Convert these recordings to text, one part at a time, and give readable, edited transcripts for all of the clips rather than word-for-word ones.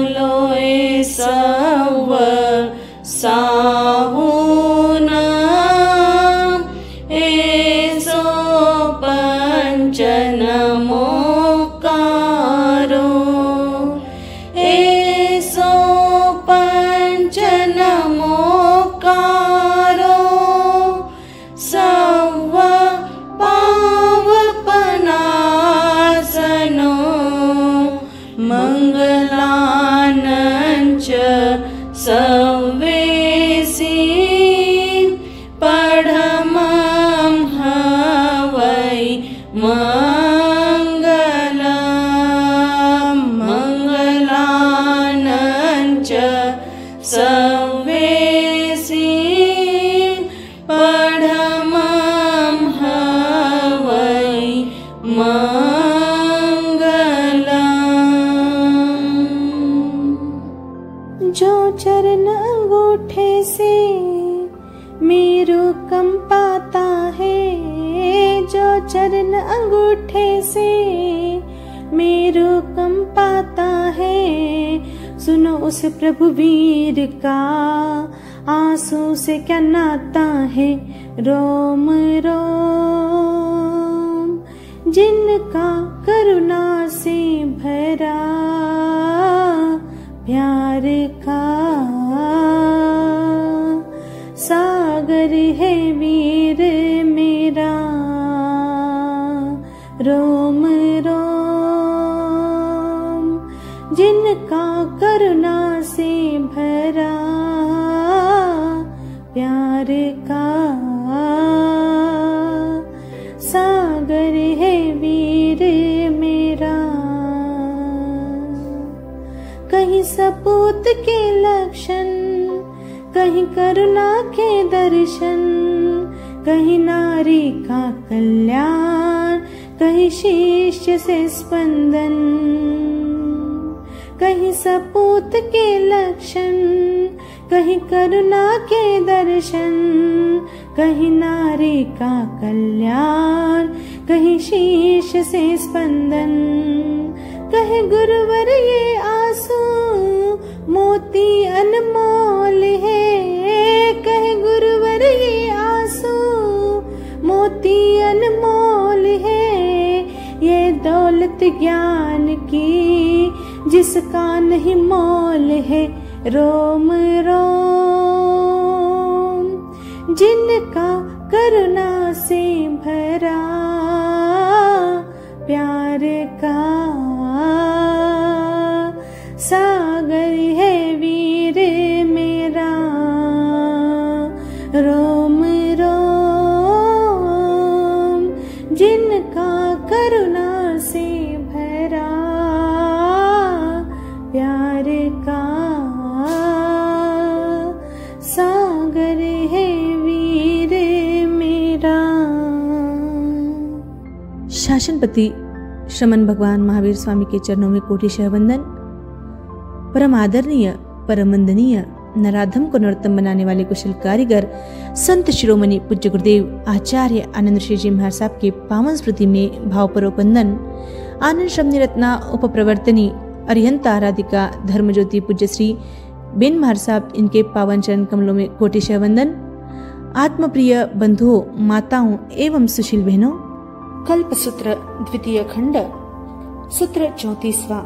लोए सव साहुना एसो पंचन मोकारो एसो पंचन मोकारो सव पावपनासनो मंगलानंच सवेसी पढ़मं हवै मंगलम मंगलानंच सवेसी पढ़मं हवै मंगलम। जो चरण अंगूठे से मेरु कंपाता है, जो चरण अंगूठे से मेरु कंपाता है, सुनो उस प्रभु वीर का आंसू से क्या नाता है। रोम रोम जिनका करुणा से भरा प्यार का सागर है वीर मेरा। रोम रोम जिनका करुणा से भरा प्यार का सागर है वीर मेरा। कहीं सपूत के लक्षण, कहीं करुणा के दर्शन, कहीं नारी का कल्याण, कहीं शिष्य से स्पंदन। कहीं सपूत के लक्षण, कहीं करुणा के दर्शन, कहीं नारी का कल्याण, कहीं शिष्य से स्पंदन। कहे गुरुवर ये आंसू मोती अनमोल है, कहे गुरुवर ये आंसू मोती अनमोल है। ये दौलत ज्ञान की जिसका नहीं मोल है। रोम रोम जिनका करुणा से भरा प्यार का सागर है वीर मेरा। रोम रोम जिनका करुणा से भरा प्यार का सागर है वीर मेरा। शासनपति श्रमण भगवान महावीर स्वामी के चरणों में कोटिशः वंदन। परम आदरणीय, परम वंदनीय, नराधम को नरोत्तम बनाने वाले कुशल कारीगर संत शिरोमणि पूज्य गुरुदेव आचार्य आनंद श्री जी महाराज साहब के पावन स्मृति में भावपूर्वक वंदन। आनंद श्रमणी रत्ना उपप्रवर्तनी अरिहंत आराधिका धर्मज्योति पूज्य श्री बेन महाराज साहब, इनके पावन चरण कमलों में कोटिशः वंदन। आत्मप्रिय बंधुओं, माताओं एवं सुशील बहनों, कल्पसूत्र द्वितीय खंड सूत्र 34वां।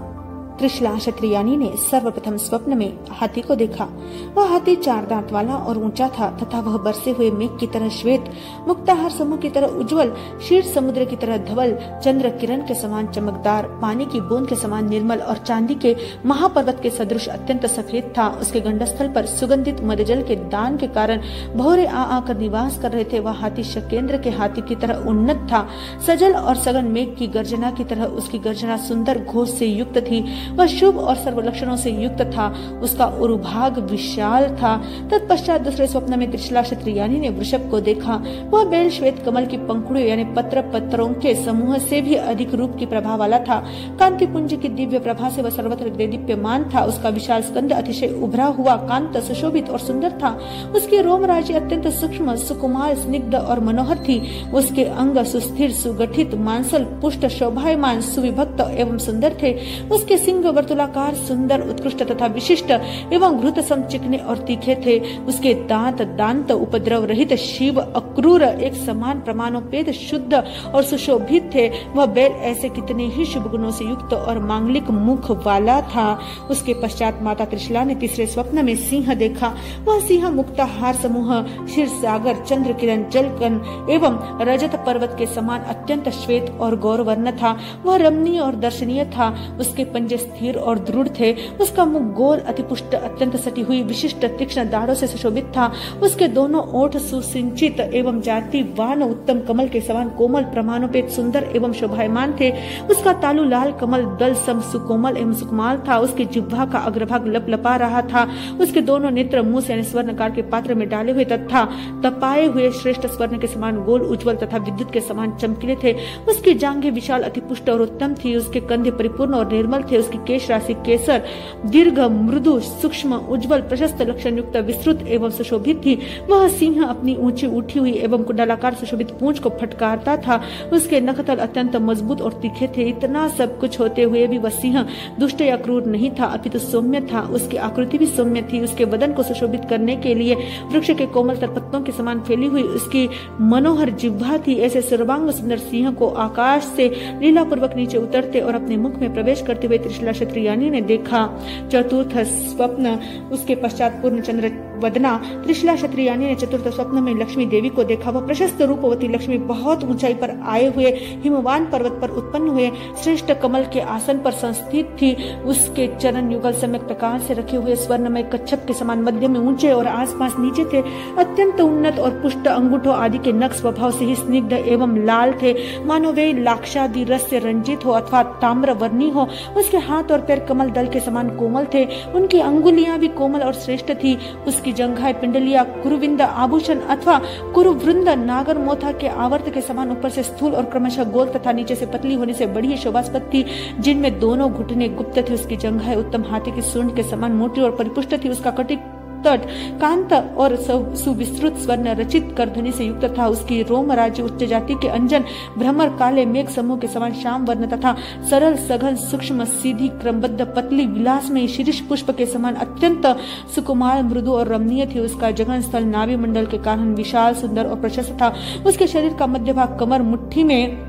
त्रिशला क्षत्रियानी ने सर्वप्रथम स्वप्न में हाथी को देखा। वह हाथी 4 दांत वाला और ऊंचा था तथा वह बरसे हुए मेघ की तरह श्वेत, मुक्ताहार समूह की तरह उज्जवल, क्षीर समुद्र की तरह धवल, चंद्र किरण के समान चमकदार, पानी की बूंद के समान निर्मल और चांदी के महापर्वत के सदृश अत्यंत सफेद था। उसके गंडस्थल पर सुगंधित मदजल के दान के कारण भौरे आकर निवास कर रहे थे। वह हाथी शकेंद्र के हाथी की तरह उन्नत था। सजल और सघन मेघ की गर्जना की तरह उसकी गर्जना सुंदर घोष से युक्त थी। वह शुभ और सर्व लक्षणों से युक्त था। उसका उरुभाग विशाल था। तत्पश्चात दूसरे स्वप्न में त्रिशला क्षत्रियानी ने वृषभ को देखा। वह बेल श्वेत कमल की पंखुड़ियों यानी पत्रों के समूह से भी अधिक रूप की प्रभा वाला था। कांति पुंज की दिव्य प्रभा से वह सर्वत्र दीप्यमान था। उसका विशाल स्कंद अतिशय उभरा हुआ, कांत, सुशोभित और सुंदर था। उसकी रोम राशि अत्यंत सूक्ष्म, सुकुमार, स्निग्ध और मनोहर थी। उसके अंग सुस्थिर, सुगठित, मांसल, पुष्ट, शोभायमान, सुविभक्त एवं सुंदर थे। उसके सिंह सिंह वर्तुलाकार, सुंदर, उत्कृष्ट तथा विशिष्ट एवं घृत सम चिकने और तीखे थे। उसके दांत दांत उपद्रव रहित, शिव अक्रूर, एक समान प्रमाणोपेत, शुद्ध और सुशोभित थे। वह बैल ऐसे कितने ही शुभ गुणों से युक्त और मांगलिक मुख वाला था। उसके पश्चात माता त्रिशला ने तीसरे स्वप्न में सिंह देखा। वह सिंह मुक्ताहार समूह, क्षीर सागर, चंद्र किरण, जलकन एवं रजत पर्वत के समान अत्यंत श्वेत और गौरवर्ण था। वह रमणीय और दर्शनीय था। उसके पंजे स्थिर और दृढ़ थे। उसका मुख गोल, अतिपुष्ट, अत्यंत सटी हुई विशिष्ट तीक्ष्ण दाढ़ों से सुशोभित था। उसके दोनों ओठ सुसिंचित एवं जातिवान उत्तम कमल के समान कोमल, प्रमाणोपेत, सुंदर एवं शोभायमान थे। उसका तालु लाल कमल दल सम सुकोमल एवं सुकुमाल था। उसके जिह्वा का अग्रभाग लपलपा रहा था। उसके दोनों नेत्र मुंह से स्वर्णकार के पात्र में डाले हुए तथा तपाए हुए श्रेष्ठ स्वर्ण के समान गोल, उज्ज्वल तथा विद्युत के समान चमकीले थे। उसकी जांघें विशाल, अतिपुष्ट और उत्तम थी। उसके कंधे परिपूर्ण और निर्मल थे। उसकी केश राशि केसर, दीर्घ, मृदु, सूक्ष्म, उज्ज्वल, प्रशस्त, लक्षण युक्त, विस्तृत एवं सुशोभित थी। वह सिंह अपनी ऊंची उठी हुई एवं कुंडलाकार सुशोभित पूंछ को फटकारता था। उसके नखतल अत्यंत मजबूत और तीखे थे। इतना सब कुछ होते हुए भी वह सिंह दुष्ट या क्रूर नहीं था, अपितु सौम्य था। उसकी आकृति भी सौम्य थी। उसके बदन को सुशोभित करने के लिए वृक्ष के कोमल तरपत्तों के समान फैली हुई उसकी मनोहर जिह्वा थी। ऐसे सर्वांग सुंदर सिंह को आकाश से लीला पूर्वक नीचे उतरते और अपने मुख में प्रवेश करते हुए त्रिशला क्षत्रियानी ने देखा। चतुर्थ स्वप्न। उसके पश्चात पूर्ण चंद्र वदना त्रिशला क्षत्रियानी ने चतुर्थ स्वप्न में लक्ष्मी देवी को देखा। वह प्रशस्त रूपवती लक्ष्मी बहुत ऊंचाई पर आए हुए हिमवान पर्वत पर उत्पन्न हुए श्रेष्ठ कमल के आसन पर संस्थित थी। उसके चरण युगल सम्यक प्रकार से रखे हुए स्वर्णमय कच्छप के समान मध्य में ऊंचे और आसपास नीचे थे। अत्यंत उन्नत और पुष्ट अंगूठों आदि के नख स्वभाव से ही स्निग्ध एवं लाल थे, मानो वे लाक्षादि रस से रंजित हो अथवा ताम्र वर्णी हो। उसके हाथ और पैर कमल दल के समान कोमल थे। उनकी अंगुलियां भी कोमल और श्रेष्ठ थी। उसकी जंघाएं, पिंडलियां, कुरुविंद आभूषण अथवा कुरुवृंद नागर मोथा के आवर्त के समान ऊपर से स्थूल और क्रमशः गोल तथा नीचे से पतली होने से बड़ी ही शोभास्पद थी, जिनमें दोनों घुटने गुप्त थे। उसकी जंघाएं उत्तम हाथी की सूंड के समान मोटी और परिपुष्ट थी। उसका कटिक तट कांत और सुविस्तृत स्वर्ण रचित करधनी से युक्त था। उसकी रोम राज्य उच्च जाति के अंजन भ्रमर काले मेघ समूह के समान श्याम वर्ण तथा सरल, सघन, सूक्ष्म, सीधी, क्रमबद्ध, पतली, विलास में शीर्ष पुष्प के समान अत्यंत सुकुमार, मृदु और रमणीय थी। उसका जघन स्थल नाभि मंडल के कारण विशाल, सुंदर और प्रशस्त था। उसके शरीर का मध्य भाग कमर मुट्ठी में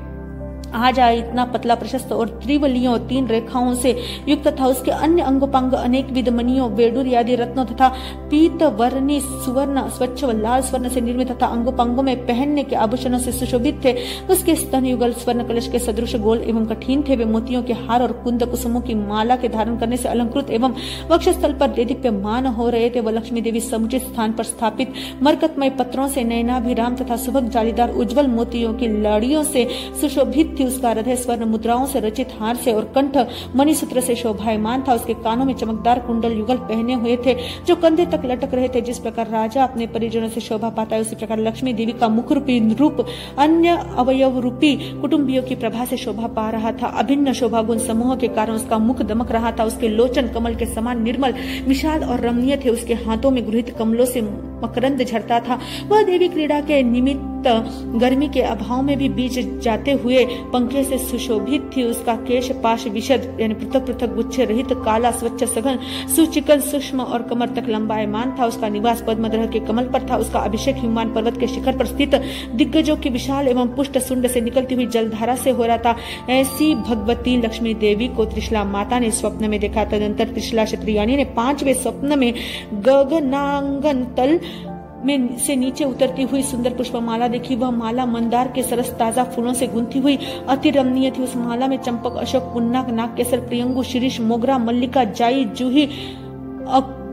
आ जाए इतना पतला, प्रशस्त और त्रिवलियों 3 रेखाओं से युक्त था। उसके अन्य अंगोपांग अनेक विध मणियों, वेडूर आदि रत्नों तथा पीत वर्णी सुवर्ण, स्वच्छ व लाल स्वर्ण से निर्मित तथा अंगोपांगों में पहनने के आभूषणों से सुशोभित थे। उसके स्तन युगल स्वर्ण कलश के सदृश गोल एवं कठिन थे। वे मोतियों के हार और कुंद कुसुमों की माला के धारण करने से अलंकृत एवं वक्षस्थल पर देदीप्यमान हो रहे थे। वह लक्ष्मी देवी समुचित स्थान पर स्थापित मरकतमय पत्रों से नयनाभिराम तथा सुभग जालीदार उज्ज्वल मोतियों की लड़ियों से सुशोभित। उसका हृदय स्वर्ण मुद्राओं से रचित हार से और कंठ मणिसूत्र से शोभायमान था। उसके कानों में चमकदार कुंडल युगल पहने हुए थे जो कंधे तक लटक रहे थे। जिस प्रकार राजा अपने परिजनों से शोभा पाता है, उसी प्रकार लक्ष्मी देवी का मुख रूपी रूप अन्य अवयव रूपी कुटुंबियों की प्रभा से शोभा पा रहा था। अभिन्न शोभा गुण समूह के कारण उसका मुख दमक रहा था। उसके लोचन कमल के समान निर्मल, विशाल और रमणीय थे। उसके हाथों में गृहीत कमलों से मकरंद झरता था। वह देवी क्रीड़ा के निमित्त गर्मी के अभाव में भी बीच जाते हुए पंखे से सुशोभित थी। उसका केश पाश विशद यानी पृथक पृथक गुच्छे रहित काला, स्वच्छ, सघन, सुचिकन, सूक्ष्म और कमर तक लंबायमान था। उसका निवास पद्मधर के कमल पर था। उसका अभिषेक हिमवान पर्वत के शिखर पर स्थित दिग्गजों की विशाल एवं पुष्ट सुंड से निकलती हुई जलधारा से हो रहा था। ऐसी भगवती लक्ष्मी देवी को त्रिशला माता ने स्वप्न में देखा। तदंतर त्रिशला क्षत्रियानी ने 5वें स्वप्न में गगनांगन तल में से नीचे उतरती हुई सुंदर पुष्पमाला देखी। वह माला मंदार के सरस ताजा फूलों से गुंथी हुई अति रमणीय थी। उस माला में चंपक, अशोक, पुन्नाक, नाग केसर, प्रियंगु, शिरीष, मोगरा, मल्लिका, जाई, जूही,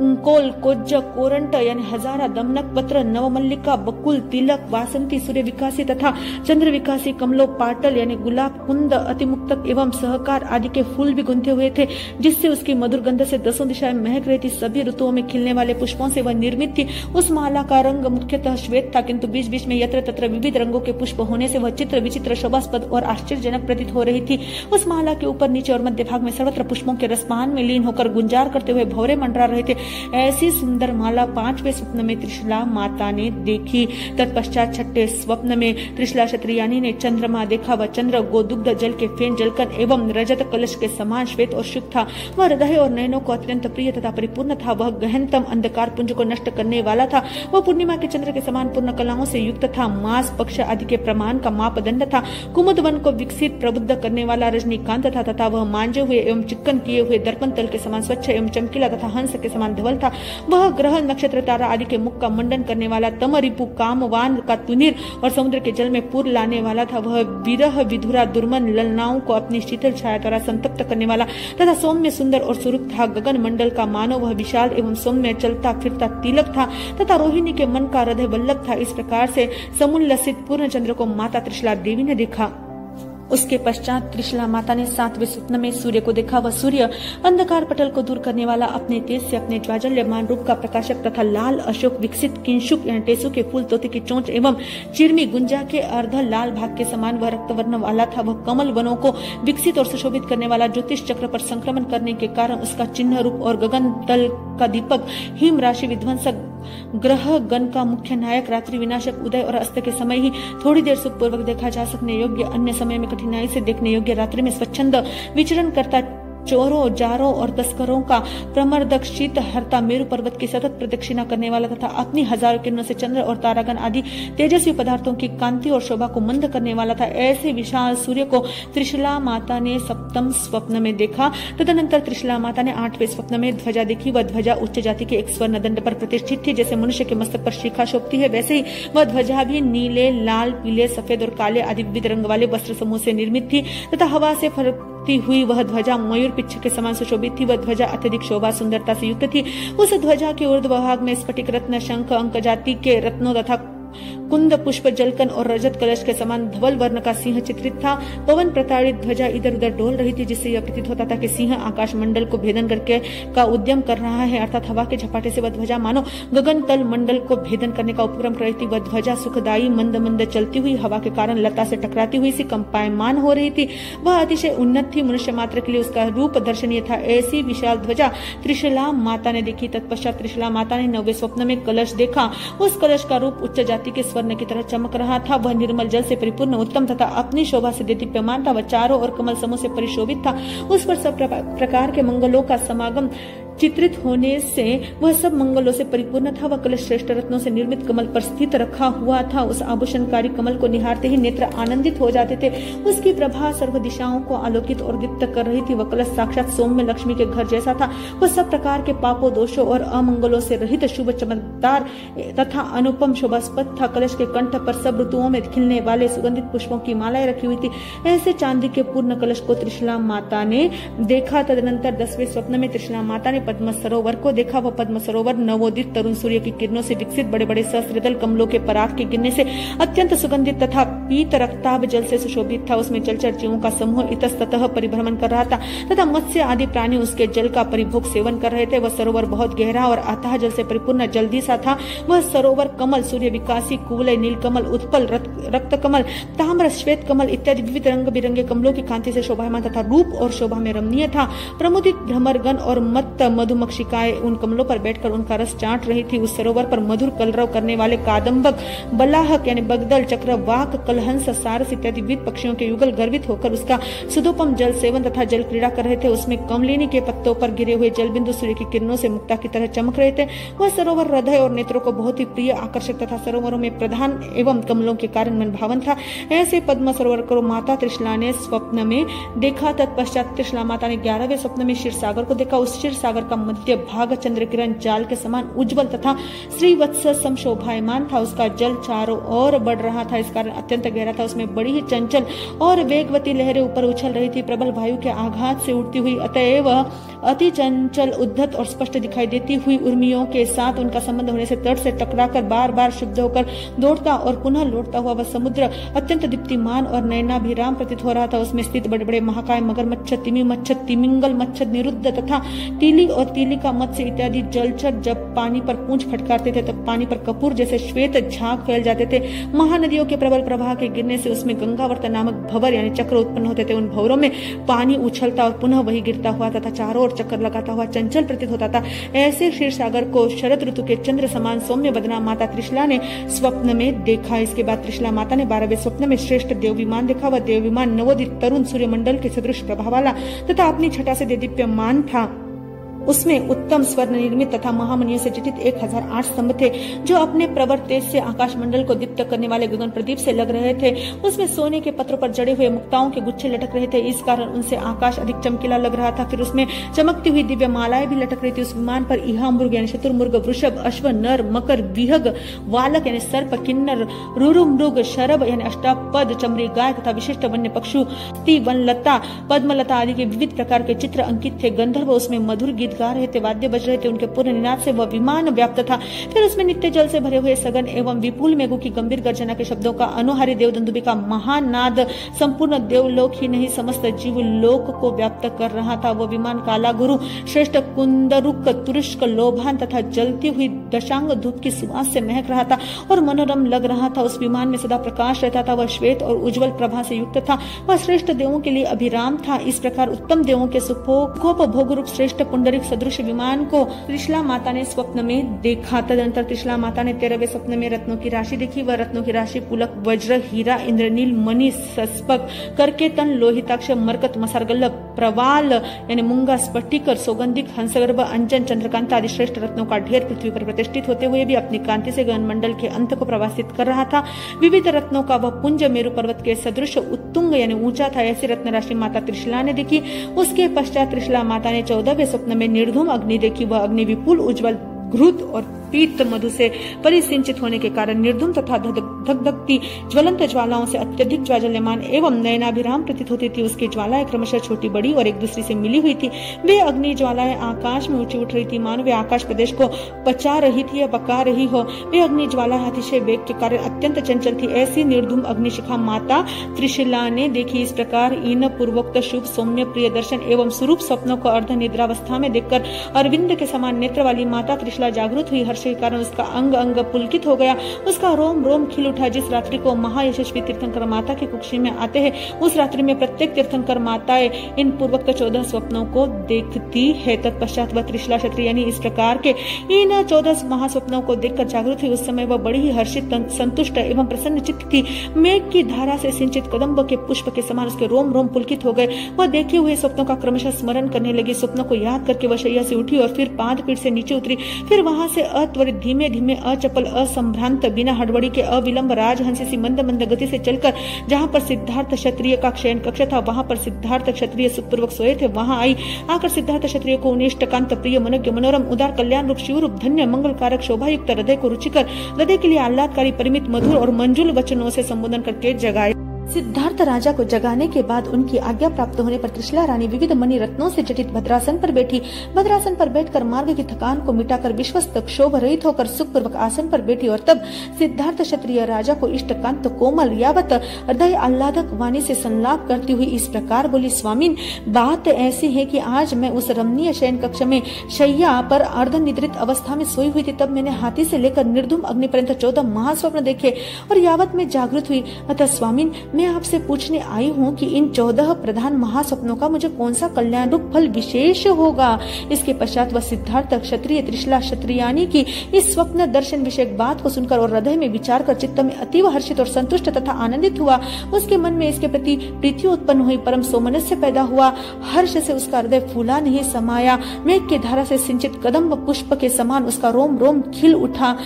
कोल, कोज्ज, कोरंट यानी हजारा, दमनक पत्र, नवमल्लिका, बकुल, तिलक, वासंती, सूर्य विकासी तथा चंद्र विकासी, कमलो, पाटल यानी गुलाब, कुंद, अतिमुक्तक एवं सहकार आदि के फूल भी गुंथे हुए थे, जिससे उसकी मधुर गंध से 10 दिशाएं महक रही थी। सभी ऋतुओं में खिलने वाले पुष्पों से वह निर्मित थी। उस माला का रंग मुख्यतः श्वेत था, किंतु बीच बीच में यत्र तत्र विविध रंगों के पुष्प होने से वह चित्र विचित्र, शोभास्पद और आश्चर्यजनक प्रतीत हो रही थी। उस माला के ऊपर, नीचे और मध्य भाग में सर्वत्र पुष्पों के रसपान में लीन होकर गुंजार करते हुए भौरे मंडरा रहे थे। ऐसी सुंदर माला 5वें स्वप्न में त्रिशला माता ने देखी। तत्पश्चात 6ठे स्वप्न में त्रिशला क्षत्रियानी ने चंद्रमा देखा। वह चंद्र गोदुग्ध जल के फेन जलकन एवं रजत कलश के समान श्वेत और शुभ था। वह हृदय और नयनों को अत्यंत प्रिय तथा परिपूर्ण था। वह गहनतम अंधकार पुंज को नष्ट करने वाला था। वह पूर्णिमा के चंद्र के समान पूर्ण कलाओं से युक्त था। मास पक्ष आदि के प्रमाण का मापदंड था। कुमुद वन को विकसित प्रबुद्ध करने वाला रजनीकांत था तथा वह मांजे हुए एवं चिक्कन किए हुए दर्पण तल के समान स्वच्छ एवं चमकीला तथा हंस के समान धवल था। वह ग्रह नक्षत्र तारा आदि के मुख का मंडन करने वाला तम रिपु कामवान का तुनीर और समुद्र के जल में पूर लाने वाला था। वह विरह विधुरा दुर्मन ललनाओं को अपनी शीतल छाया द्वारा संतप्त करने वाला तथा सौम्य सुंदर और सुरुक था। गगन मंडल का मानव वह विशाल एवं सौम्य चलता फिरता तिलक था तथा रोहिणी के मन का हृदय वल्लभ था। इस प्रकार से समुल्लसित पूर्ण चंद्र को माता त्रिशला देवी ने देखा। उसके पश्चात त्रिशला माता ने 7वें स्वप्न में सूर्य को देखा। वह सूर्य अंधकार पटल को दूर करने वाला, अपने तेज से अपने ज्वाजल्यमान रूप का प्रकाशक तथा लाल अशोक विकसित किंशुक टेसु के फूल, तोते की चोंच एवं चिरमी गुंजा के अर्ध लाल भाग के समान वह रक्तवर्ण वाला था। वह कमल वनों को विकसित और सुशोभित करने वाला, ज्योतिष चक्र पर संक्रमण करने के कारण उसका चिन्ह रूप और गगन तल का दीपक, हिम राशि विध्वंसक, ग्रह गण का मुख्य नायक, रात्रि विनाशक, उदय और अस्त के समय ही थोड़ी देर सुखपूर्वक देखा जा सकने योग्य, अन्य समय में कठिनाई से देखने योग्य, रात्रि में स्वच्छंद विचरण करता, चोरों जारों और तस्करों का प्रमर्दक, शीत हरता, मेरु पर्वत की सतत प्रदक्षिणा करने वाला तथा अपनी हजारों किरणों से चंद्र और तारागण आदि तेजस्वी पदार्थों की कांति और शोभा को मंद करने वाला था। ऐसे विशाल सूर्य को त्रिशला माता ने 7वें स्वप्न में देखा। तदनंतर त्रिशला माता ने 8वें स्वप्न में ध्वजा देखी। वह ध्वजा उच्च जाति के एक स्वर्ण दंड पर प्रतिष्ठित थी। जैसे मनुष्य के मस्तक पर शिखा शोभती है, वैसे ही वह ध्वजा भी नीले, लाल, पीले, सफेद और काले आदि विविध रंग वाले वस्त्र समूह से निर्मित थी तथा हवा से फरकती हुई वह ध्वजा मयूर पिच्छ के समान सुशोभित थी। वह ध्वजा अत्यधिक शोभा सुंदरता से युक्त थी। उस ध्वजा के ऊर्ध्व भाग में स्फटिक रत्न, शंख, अंक जाति के रत्नों तथा कुंद, पुष्प, जलकन और रजत कलश के समान धवल वर्ण का सिंह चित्रित था। पवन प्रताड़ित ध्वजा इधर उधर डोल रही थी, जिससे यह प्रतीत होता था कि सिंह आकाश मंडल को भेदन करके का उद्यम कर रहा है, अर्थात हवा के झपाटे से वह ध्वजा मानो गगन तल मंडल को भेदन करने का उपक्रम कर रही थी। वह ध्वजा सुखदायी मंद मंद चलती हुई हवा के कारण लता से टकराती हुई सी कंपायमान हो रही थी। वह अतिशय उन्नत थी, मनुष्य मात्र के लिए उसका रूप दर्शनीय था। ऐसी विशाल ध्वजा त्रिशला माता ने देखी। तत्पश्चात त्रिशला माता ने 9वें स्वप्न में कलश देखा। उस कलश का रूप उच्च जाति के स्वर्ण की तरह चमक रहा था। वह निर्मल जल से परिपूर्ण, उत्तम तथा अपनी शोभा से दीप्यमान था। वह चारों और कमल समूह से परिशोभित था। उस पर सब प्रकार के मंगलों का समागम चित्रित होने से वह सब मंगलों से परिपूर्ण था। वह कलश श्रेष्ठ रत्नों से निर्मित कमल पर स्थित रखा हुआ था। उस आभूषणकारी कमल को निहारते ही नेत्र आनंदित हो जाते थे। उसकी प्रभा सर्व दिशाओं को आलोकित और दीप्त कर रही थी। वह कलश साक्षात सौम्य लक्ष्मी के घर जैसा था। वह सब प्रकार के पापों, दोषों और अमंगलों से रहित शुभ, चमकदार तथा अनुपम शोभास्पद था। कलश के कंठ पर सब ऋतुओं में खिलने वाले सुगंधित पुष्पों की मालाएं रखी हुई थी। ऐसे चांदी के पूर्ण कलश को त्रिशला माता ने देखा। तदनंतर 10वें स्वप्न में त्रिशला माता ने पद्म सरोवर को देखा। वह पद्म सरोवर नवोदित तरुण सूर्य की किरणों से विकसित बड़े बड़े सहस्त्रदल कमलों के पराग के गिरने से अत्यंत सुगंधित तथा पीत रक्ताभ जल से सुशोभित था। उसमें जलचर जीवों का समूह इतस्ततः परिभ्रमण कर रहा था तथा मत्स्य आदि प्राणी उसके जल का परिभोग सेवन कर रहे थे। वह सरोवर बहुत गहरा और अथाह जल से परिपूर्ण जल्दी सा था। वह सरोवर कमल, सूर्य विकासी, कुवलय, नीलकमल, उत्पल, रक्त कमल, ताम्र, श्वेत कमल इत्यादि विविध रंग बिरंगे कमलों की कांति से शोभायमान तथा रूप और शोभा में रमणीय था। प्रमुदित भ्रमरगण और मत्त मधुमक्षिकाएं उन कमलों पर बैठकर उनका रस चाट रही थी। उस सरोवर पर मधुर कलरव करने वाले कादम्बक, बलाहक यानी बगदल, चक्रवाक, कलहंस, सारस इत्यादि विविध पक्षियों के युगल गर्वित होकर उसका सुदोपम जल सेवन तथा जल क्रीड़ा कर रहे थे। उसमें कमलिनी के पत्तों पर गिरे हुए जल बिंदु सूर्य की किरणों से मुक्ता की तरह चमक रहे थे। वह सरोवर हृदय और नेत्रों को बहुत ही प्रिय, आकर्षक तथा सरोवरों में प्रधान एवं कमलों के कारण मन भावन था। ऐसे पद्म सरोवर को माता त्रिशला ने स्वप्न में देखा। तत्पश्चात त्रिशला माता ने 11वें स्वप्न में क्षीर सागर को देखा। उस क्षीर सागर का मध्य भाग चंद्र किरण जाल के समान उज्जवल तथा श्रीवत्स सम शोभायमान था। उसका जल चारों ओर बढ़ रहा था, इस कारण अत्यंत गहरा था। उसमें बड़ी ही चंचल और वेगवती लहरें ऊपर उछल रही थी, प्रबल वायु के आघात से उड़ती हुई, अतएव अति चंचल, उद्धत और स्पष्ट दिखाई देती हुई उर्मियों के साथ उनका संबंध होने से तट से टकराकर बार बार शुद्ध होकर दौड़ता और पुनः लौटता हुआ वह समुद्र अत्यंत दीप्तिमान और नयनाभिराम प्रतीत हो रहा था। उसमें स्थित बड़े बड़े महाकाय मगरमच्छ, तिमी मच्छ, तिमिंगल मच्छ, निरुद्ध तथा तीली और तीली का मत्स्य इत्यादि जलचर जब पानी पर पूंछ फटकारते थे तब पानी पर कपूर जैसे श्वेत झाग फैल जाते थे। महानदियों के प्रबल प्रवाह के गिरने से उसमें गंगावर्त नामक भंवर यानी चक्र उत्पन्न होते थे। उन भंवरों में पानी उछलता और पुनः वही गिरता हुआ तथा चारों ओर चक्कर लगाता हुआ चंचल प्रतीत होता था। ऐसे क्षीर सागर को शरद ऋतु के चंद्र समान सौम्य बदना माता त्रिशला ने स्वप्न में देखा। इसके बाद त्रिशला माता ने 12वें स्वप्न में श्रेष्ठ देव विमान देखा। वह देव विमान नवोदित तरुण सूर्यमंडल के सदृश प्रभा वाला तथा अपनी छटा से दीप्यमान था। उसमें उत्तम स्वर्ण निर्मित तथा महामणियों से जटित 1008 स्तंभ थे जो अपने प्रवर तेज से आकाश मंडल को दीप्त करने वाले गगन प्रदीप से लग रहे थे। उसमें सोने के पत्रों पर जड़े हुए मुक्ताओं के गुच्छे लटक रहे थे, इस कारण उनसे आकाश अधिक चमकीला लग रहा था। फिर उसमें चमकती हुई दिव्य मालाएं भी लटक रही थी। उस विमान पर इहामृग यानी शतुर्मुर्ग, वृषभ, अश्व, नर, मकर, विहग, वालक यानी सर्प, किन्नर, रुरुमृग, शरभ यानी अष्टापद, चमरी गाय तथा विशिष्ट वन्य पक्षु, वनलता, पद्मलता आदि के विविध प्रकार के चित्र अंकित थे। गंधर्व उसमें मधुर गीत गा रहे थे, वाद्य बज रहे थे, उनके पूर्ण निनाद से वह विमान व्याप्त था। फिर उसमें नित्य जल से भरे हुए सघन एवं विपुल मेघों की गंभीर गर्जना के शब्दों का अनुहारी देवदंदुबी का महानाद संपूर्ण देवलोक ही नहीं समस्त जीव लोक को व्याप्त कर रहा था। वह विमान काला गुरु, श्रेष्ठ कुंदरुक, तुरुष्क, लोभान तथा जलती हुई दशांग धूप की सुवास से महक रहा था और मनोरम लग रहा था। उस विमान में सदा प्रकाश रहता था। वह श्वेत और उज्जवल प्रभा से युक्त था। वह श्रेष्ठ देवों के लिए अभिराम था। इस प्रकार उत्तम देवों के सुखोपभोग रूप श्रेष्ठ पुंडरिक सदृश विमान को त्रिशला माता ने स्वप्न में देखा। तदनंतर त्रिशला माता ने 13वें स्वप्न में रत्नों की राशि देखी। वह रत्नों की राशि पुलक, वज्र, हीरा, इंद्रनील, मणि, सस्पक, करकेतन, लोहिताक्ष, मरकत, मसारगल्ल, प्रवाल यानी मूंगा, स्फटिक, सौगंधिक, हंसगर्भ, अंजन, चंद्रकांता आदि श्रेष्ठ रत्नों का ढेर पृथ्वी पर प्रतिष्ठित होते हुए भी अपनी कांति से गगनमंडल के अंत को प्रवासित कर रहा था। विविध रत्नों का वह पुंज मेरु पर्वत के सदृश उत्तुंग यानी ऊंचा था। ऐसी रत्न राशि माता त्रिशला ने देखी। उसके पश्चात त्रिशला माता ने 14वें स्वप्न में निर्धूम अग्नि देखी। वह अग्नि विपुल, उज्जवल, घृत और पीत मधु से परिसिंचित होने के कारण निर्धूम तथा धगधगती ज्वलंत ज्वालाओं से अत्यधिक ज्वाजल्यमान एवं नयनाभिराम प्रतीत होती थी। उसकी ज्वालाएं क्रमशः छोटी बड़ी और एक दूसरे से मिली हुई थी। वे अग्नि ज्वालाएं आकाश में ऊंची उठ रही थी, मानो वे आकाश प्रदेश को पचा रही थी या पका रही हो। वे अग्नि ज्वाला अतिशय वेग के कारण अत्यंत चंचल थी। ऐसी निर्धूम अग्निशिखा माता त्रिशला ने देखी। इस प्रकार इन पूर्वोक्त शुभ सौम्य प्रिय दर्शन एवं स्वरूप स्वप्नों को अर्ध निद्रावस्था में देखकर अरविंद के समान नेत्र वाली माता त्रिशला जागृत हुई। के कारण उसका अंग अंग पुलकित हो गया, उसका रोम रोम खिल उठा। जिस रात्रि को महायशस्वी तीर्थंकर माता की कुक्षी में आते हैं उस रात्रि में प्रत्येक तीर्थंकर माताएं इन पूर्वोक्त 14 स्वप्नों को देखती है। तत्पश्चात वह त्रिशला क्षत्रिय यानी इस प्रकार के इन 14 महास्वप्नों को देखकर जागृत हुई। उस समय वह बड़ी ही हर्षित, संतुष्ट एवं प्रसन्न चित्त थी। मेघ की धारा से सिंचित कदम्ब के पुष्प के समान उसके रोम रोम पुलकित हो गए। वह देखे हुए स्वप्नों का क्रमशः स्मरण करने लगी। स्वप्नों को याद करके वह शैया से उठी और फिर पाद पीठ से नीचे उतरी। फिर वहां से त्वरित धीमे धीमे, अचपल, असंभ्रांत, बिना हड़बड़ी के अविलंब राजहंसी सी मंद मंद गति से चलकर जहां पर सिद्धार्थ क्षत्रिय का शयन कक्ष था वहां पर सिद्धार्थ क्षत्रिय सुखपूर्वक सोए थे वहां आई। आकर सिद्धार्थ क्षत्रिय को उनिष्टकांत प्रिय, मनोज्ञ, मनोरम, उदार, कल्याण रूप, शिव रूप, धन्य, मंगलकारक, शोभायुक्त, हृदय को रुचिकर, हृदय के लिए आह्लादकारी, परिमित, मधुर और मंजुल वचनों से संबोधन करके जगाए। सिद्धार्थ राजा को जगाने के बाद उनकी आज्ञा प्राप्त होने पर त्रिशला रानी विविध मणि रत्नों से जटित भद्रासन पर बैठी। भद्रासन पर बैठकर मार्ग की थकान को मिटाकर विश्वस्त क्षोभ रहित होकर सुखपूर्वक आसन पर बैठी और तब सिद्धार्थ क्षत्रिय राजा को इष्टकांत, कोमल, यावत, हृदय आह्लादक वाणी से संलाप करती हुई इस प्रकार बोली। स्वामीन, बात ऐसी है कि आज मैं उस रमणीय शयन कक्ष में शैया पर अर्धनिद्रित अवस्था में सोई हुई थी। तब मैंने हाथी से लेकर निर्धूम अग्नि पर्यंत 14 महास्वप्न देखे और यावत में जागृत हुई। अतः स्वामीन, मैं आपसे पूछने आई हूँ कि इन 14 प्रधान महास्वप्नों का मुझे कौन सा कल्याण रूप फल विशेष होगा। इसके पश्चात वह सिद्धार्थ क्षत्रिय त्रिशला क्षत्रियानी की इस स्वप्न दर्शन विषयक बात को सुनकर और हृदय में विचार कर चित्त में अतीव हर्षित और संतुष्ट तथा आनंदित हुआ। उसके मन में इसके प्रति प्रीति उत्पन्न हुई, परम सोमनस्य पैदा हुआ। हर्ष से उसका हृदय फूला नहीं समाया। मेघ की धारा से सिंचित कदम्ब पुष्प के समान उसका रोम रोम खिल उठा।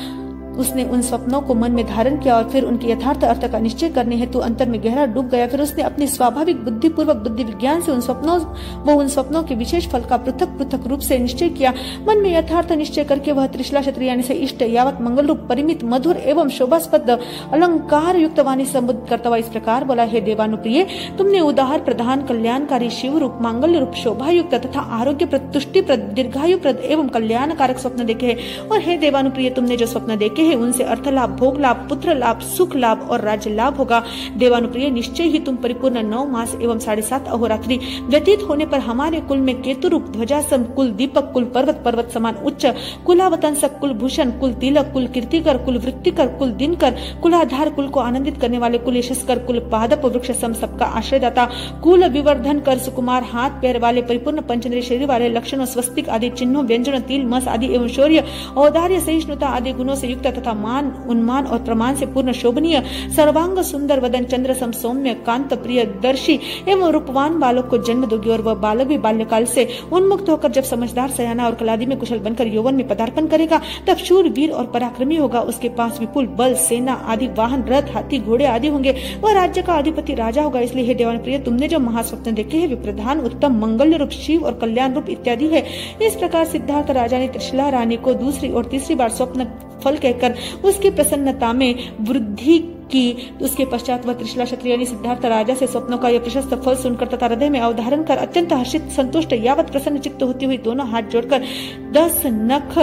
उसने उन स्वप्नों को मन में धारण किया और फिर उनके यथार्थ अर्थ का निश्चय करने हेतु अंतर में गहरा डूब गया। फिर उसने अपनी स्वाभाविक बुद्धिपूर्वक बुद्धि विज्ञान से उन स्वप्नों के विशेष फल का पृथक पृथक रूप से निश्चय किया। मन में यथार्थ निश्चय करके वह त्रिशला क्षत्रियानी से इष्ट, यावत, मंगल रूप, परिमित, मधुर एवं शोभास्पद अलंकार युक्त वाणी संबोधित करता हुआ इस प्रकार बोला। हे देवानुप्रिय, तुमने उदार, प्रधान, कल्याणकारी, शिव रूप, मांगल्य रूप, शोभायुक्त तथा आरोग्यप्रद, तुष्टिप्रद, दीर्घायुप्रद एवं कल्याणकारक स्वप्न देखे हैं। और हे देवानुप्रिय, तुमने जो स्वप्न देखे देखे हैं उनसे अर्थ लाभ, भोग लाभ, पुत्र लाभ, सुख लाभ और राज्य लाभ होगा। देवानुप्रिय, निश्चय ही तुम परिपूर्ण 9 मास एवं 7.5 अहोरात्रि व्यतीत होने पर हमारे कुल में केतु रूप ध्वजासम, कुल दीपक, कुल पर्वत समान उच्च, कुलावतंसक, कुल भूषण, कुल तिलक, कुल कीर्तिकर, कुल वृत्तिकर, कुल दिनकर, कुलाधार, कुल को आनंदित करने वाले, कुल यशस्कर, कुल पादप वृक्ष सम, सबका आश्रयदाता, कुल विवर्धन कर, सुकुमार, हाथ पैर वाले, परिपूर्ण पंचेंद्रिय शरीर वाले, लक्षणों, स्वस्तिक आदि चिन्हों, व्यंजनों, तिल, मस आदि एवं शौर्य, औदार्य, सहिष्णुता आदि गुणों से युक्त तथा मान, उन्मान और प्रमाण से पूर्ण, शोभनीय, सर्वांग सुंदर, वदन चंद्र सम, सौम्य, कांत प्रिय दर्शी एवं रूपवान बालक को जन्म दोगी और वह बालक भी बाल्यकाल से उन्मुक्त होकर जब समझदार, सयाना और कलादि में कुशल बनकर यौवन में पदार्पण करेगा तब शूर, वीर और पराक्रमी होगा। उसके पास विपुल बल, सेना आदि वाहन, रथ, हाथी, घोड़े आदि होंगे। वह राज्य का अधिपति राजा होगा। इसलिए हे देवानुप्रिय, तुमने जो महास्वप्न देखे हैं वे प्रधान, उत्तम, मंगल्य रूप, शिव और कल्याण रूप इत्यादि है। इस प्रकार सिद्धार्थ राजा ने त्रिशला रानी को दूसरी और तीसरी बार स्वप्न फल कहकर उसकी प्रसन्नता में वृद्धि की। उसके पश्चात वह त्रिशला क्षत्रिय ने सिद्धार्थ राजा से स्वप्नों का यह प्रशस्त फल सुनकर तथा हृदय में अवधारण कर अत्यंत हर्षित, संतुष्ट, यावत प्रसन्न चित्त होती हुई दोनों हाथ जोड़कर 10 नख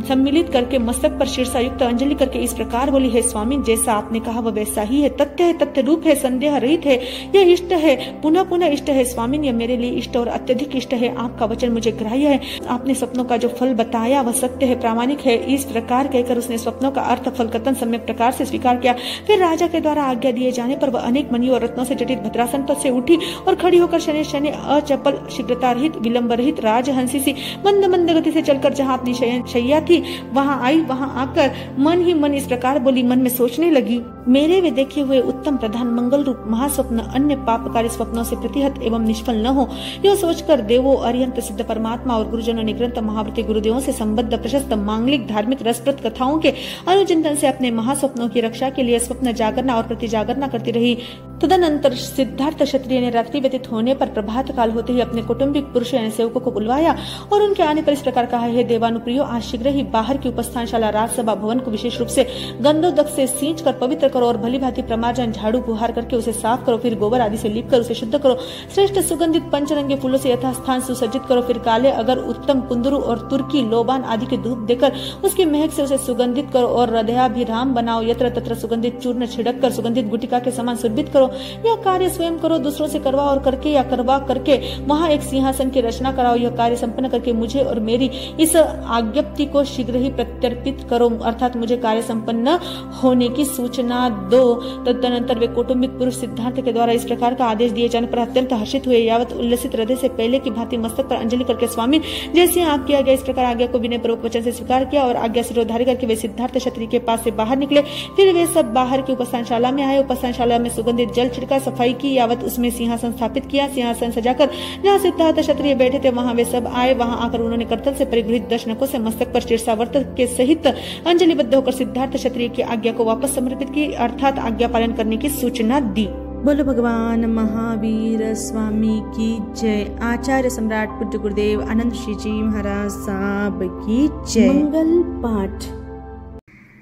सम्मिलित करके मस्तक पर शीर्षायुक्त अंजलि करके इस प्रकार बोली, है स्वामी, जैसा आपने कहा वह वैसा ही है, तथ्य है, तथ्य रूप है, संदेह रहित है, यह इष्ट है, पुनः पुनः इष्ट है। स्वामी, यह मेरे लिए इष्ट और अत्यधिक इष्ट है। आपका वचन मुझे ग्राह्य है। आपने स्वप्नों का जो फल बताया वह सत्य है, प्रामाणिक है। इस प्रकार कहकर उसने स्वप्नों का अर्थ, फल, कथन सम्यक प्रकार से स्वीकार किया। फिर राजा के द्वारा आज्ञा दिए जाने पर वह अनेक मणियों और रत्नों से जटित भद्रासन पर से उठी और खड़ी होकर शनि शनि अचपल, शीघ्रता रहित, विलंब रहित, राजहंसी सी मंद मंद गति से चलकर जहाँ अपनी शैया थी वहां आई। वहां आकर मन ही मन इस प्रकार बोली, मन में सोचने लगी, मेरे वे देखे हुए उत्तम, प्रधान, मंगल रूप महास्वप्न अन्य पापकारी स्वप्नों से प्रतिहत एवं निष्फल न हो। यह सोचकर देवों, अरिहंत, सिद्ध परमात्मा और गुरुजनों ने ग्रंथ, महाव्रती गुरुदेवों से संबद्ध प्रशस्त, मांगलिक, धार्मिक, रसप्रद कथाओं के अनुचिंतन से अपने महास्वप्नों की रक्षा के लिए स्वप्न जागरना और प्रति जागरना करती रही। तदनंतर सिद्धार्थ क्षत्रिय ने रात्रि व्यतीत होने पर प्रभात काल होते ही अपने कौटुंबिक पुरुष यानी सेवकों को बुलवाया और उनके आने पर इस प्रकार कहा, हे देवानुप्रियो, आज शीघ्र ही बाहर की उपस्थानशाला राजसभा भवन को विशेष रूप से गंधोदक से सींच कर पवित्र करो और भली भांति प्रमार्जन, झाड़ू बुहार करके उसे साफ करो। फिर गोबर आदि से लीप कर उसे शुद्ध करो। श्रेष्ठ सुगंधित पंचरंगे फूलों से यथास्थान सुसज्जित करो। फिर काले अगर, उत्तम, कुंदरू और तुर्की, लोबान आदि के धूप देकर उसकी महक से उसे सुगंधित करो और हृदयाभिराम बनाओ। यत्र तत्र सुगंधित चूर्ण छिड़क कर सुगंधित गुटिका के समान सुरभित करो। यह कार्य स्वयं करो, दूसरों से करवा और करके या करवा करके वहां एक सिंहासन की रचना कराओ। यह कार्य संपन्न करके मुझे और मेरी इस आज्ञप्ति को शीघ्र ही प्रत्यर्पित करो, अर्थात मुझे कार्य संपन्न होने की सूचना दो। तदनंतर वे कौटुंबिक पुरुष सिद्धार्थ के द्वारा इस प्रकार का आदेश दिए जाने पर अत्यंत हर्षित हुए। यावत उल्लसित हृदय से पहले की भांति मस्तक पर अंजलि करके, स्वामी, जैसे आप किया गया इस प्रकार आज्ञा को विनय पूर्वक वचन से स्वीकार किया और आज्ञा सिरोधारी करके वे सिद्धार्थ क्षत्रिय के पास से बाहर निकले। फिर वे सब बाहर की उपस्थानशाला में आए। उपस्थानशाला में सुगंधित जल छिड़का, सफाई की, यावत उसमें सिंहासन स्थापित किया। सिंहासन सजाकर जहाँ सिद्धार्थ क्षत्रिय बैठे थे वहां वे सब आए। वहां आकर उन्होंने करतल से परिगृहित 10 नखों से मस्तक पर शीर्षावर्त के सहित अंजलिबद्ध होकर सिद्धार्थ क्षत्रिय की आज्ञा को वापस समर्पित की, अर्थात आज्ञा पालन करने की सूचना दी। बोलो भगवान महावीर स्वामी की जय। आचार्य सम्राट पूज्य गुरुदेव आनंद श्री जी महाराज साहब की जय। मंगल पाठ।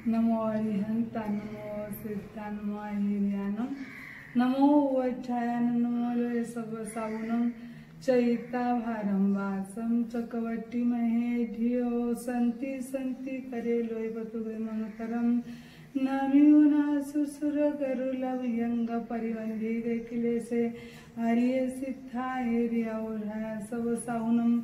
नमो अरिहंता, नमो सिद्धा, नमो हिरियानम, नमो वज्रायन, नमो लोय सब सावनम, चैता भारम वासम चकवटी महे धियो संति संति करे लोय बतुगे मनोतरम नमियुना सुसुर गरुलव यंग परिवंधी देखिले से हरिये सिद्धा एरिया ओढ़ाया सब साउनम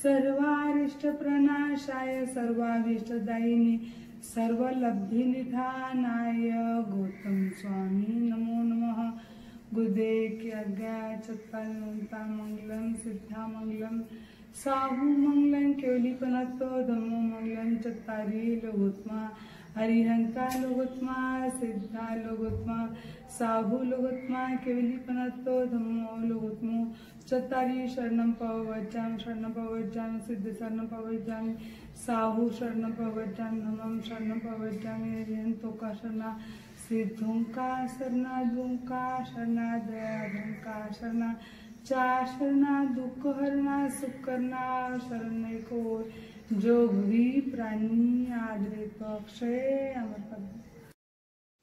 सर्वारिष्ट प्रणाशाय सर्वाभीष्ट दायिनी सर्वलब्धि निधानाय गौतम स्वामी नमो नमः। गुरुदेव की आज्ञा चत्तारिता मंगलम सिद्धा मंगलम साहू मंगलम केवलीपनतो धम्मो मंगलम चत्तारी लोगोत्मा हरिहंता लोगोत्मा सिद्धा लोगोत्मा साहू लोगोत्मा केवलीपनतो धम्मो लोगोत्मो चत्तारी शरणम पवज्जामि सिद्ध शरणम पवज्जामि साहू शरणम पवज्जामि धम्मम शरणम पवज्जामि हरिहंतो का शरणा सिद्धों का शरणा दुं का शरणा दयाधन का शरणा चार शरणा दुख हरना सुख करना शरण को जो भी प्राणी आदरे तो अक्षय अमर पद।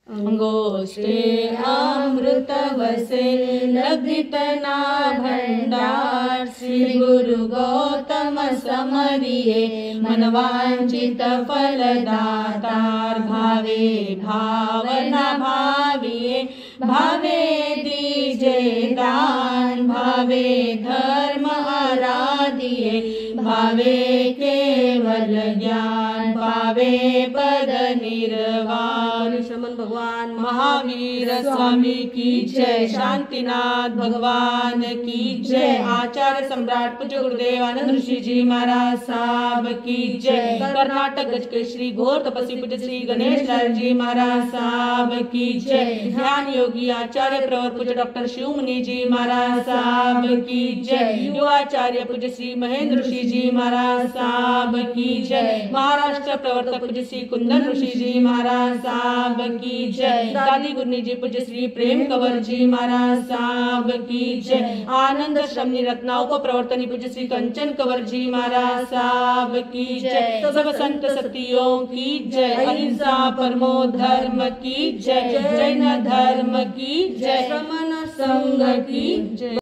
गोष्ठे अमृत वसे लगितना भंडार। श्री गुरु गौतम समरिये मनवांचित फलदातार। भावे भावना भाविये भावे दीजे दान। भावे धर्म आराधिये भावे केवल ज्ञान। पावे पद निर्वाण। श्रमण भगवान महावीर स्वामी की जय। शांतिनाथ भगवान की जय। आचार्य सम्राट पूज्य गुरुदेव आनंद ऋषि जी महाराज साहब की जय। कर्नाटक गज के श्री घोर तपस्वी पूज्य श्री गणेश लाल जी महाराज साहब की जय। ध्यान योगी आचार्य प्रवर पूज्य डॉक्टर शिव मुनि जी महाराज साहब की जय। युवाचार्य पूज्य श्री महेंद्र ऋषि जी महाराज साहब की जय। महाराष्ट्र प्रवर्तक पूज्य श्री कुंदन ऋषि जी महाराज साहब की जय। दादी गुरनी जी पूज्य श्री प्रेम कंवर जी महाराज साहब की जय। आनंद श्रम रत्ना उप प्रवर्तनी पूज्य श्री कंचन कंवर जी महाराज साहब की जय। सब संत सतियों की जय। अहिंसा परमो धर्म की जय। जैन धर्म की जय। श्रमण संघ की जय।